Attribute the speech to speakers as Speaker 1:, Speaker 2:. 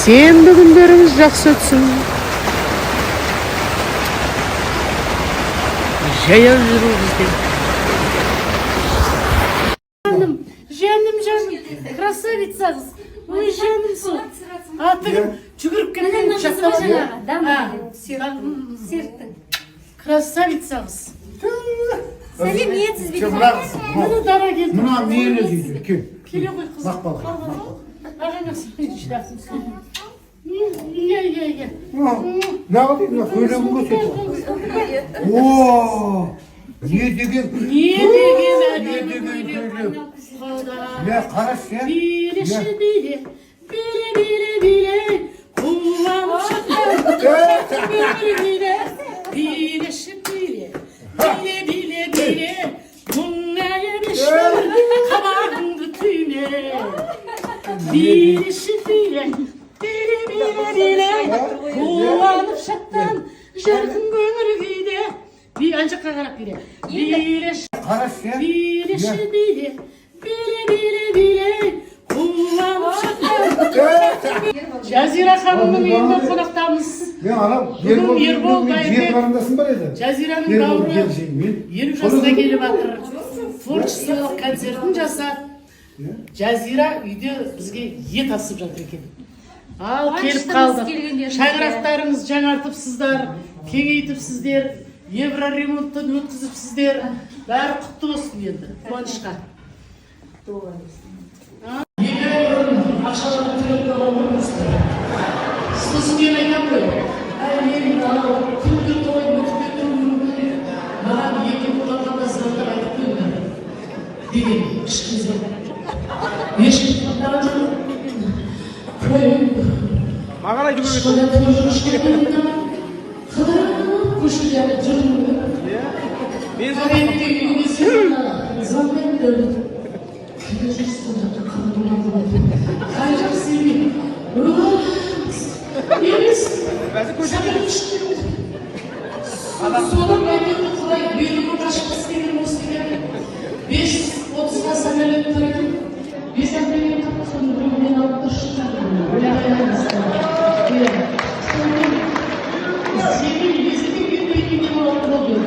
Speaker 1: Сенбі күндеріңіз жақсы өтсін. Жаяу жүріңіздер. Жаным, красавица. Ой, жанымсың. Атың жүгіріп кеткен
Speaker 2: Серттің.
Speaker 1: Красавицамыз.
Speaker 2: Сәлем ниетсіз бе?
Speaker 1: Мұны дара келді.
Speaker 3: Мына мені дейді, кел.
Speaker 1: Келе ғой қызым.
Speaker 3: Мақпал.
Speaker 1: Е.
Speaker 3: Ne alayım ya? Köylüğümü götürdüm. Ooo! Niye degen?
Speaker 1: Niye degen?
Speaker 3: Niye degen köylü? Ne karaş ya?
Speaker 1: Bile bile, bile bile, kulağım şakar. Bile bile, bunlar yemişler, kabağımdı tüyne. Bile bile, kulağım şaktan, jarkın gönül gide. Bir ancak kakarak bile.
Speaker 3: Karaş ya?
Speaker 1: Bile, kulağım şaktan. Cazira Hanım'ın evinde konaktayız.
Speaker 3: Ben anam,
Speaker 1: Bugün Yerbol
Speaker 3: yer karındasın var ya.
Speaker 1: Cazira'nın davru 20 жасына келіп жатыр. Творчестволық концертін жасап. Жазира үйде бізге ет асып жатыр екен. Ал келіп қалдық. Шаңырақтарыңыз жаңартыпсыздар, кеңейтіпсіздер, евроремонттан өткізіпсіздер. Бәрі құтты болсын енді. Қуанышқа. Ақшаларын төлеп қаламыз. Сосын мен айтамын ғой. Мен күнді той өтіп тұрмын. Маған екі құлағанда сұрақтар айтып қойыңдар деген ішімізден. Ешкім құлақтаған жоқ.
Speaker 3: Mağara gibi bir
Speaker 1: Көшелерде жүрмін. Қағетте үйіне сен звонмен дөрді. Қайда жүрсің жатыр қай жақ сенбей. Емес. Сәкіріп ішкен. Соның мәдеті құдай берімі қашып істеген осы деген. 5:30-ға самолет тұратын. 5:30-ға соның біреуінен алып тұршы жатыр. Сенің езетін кетпейтін алып болды.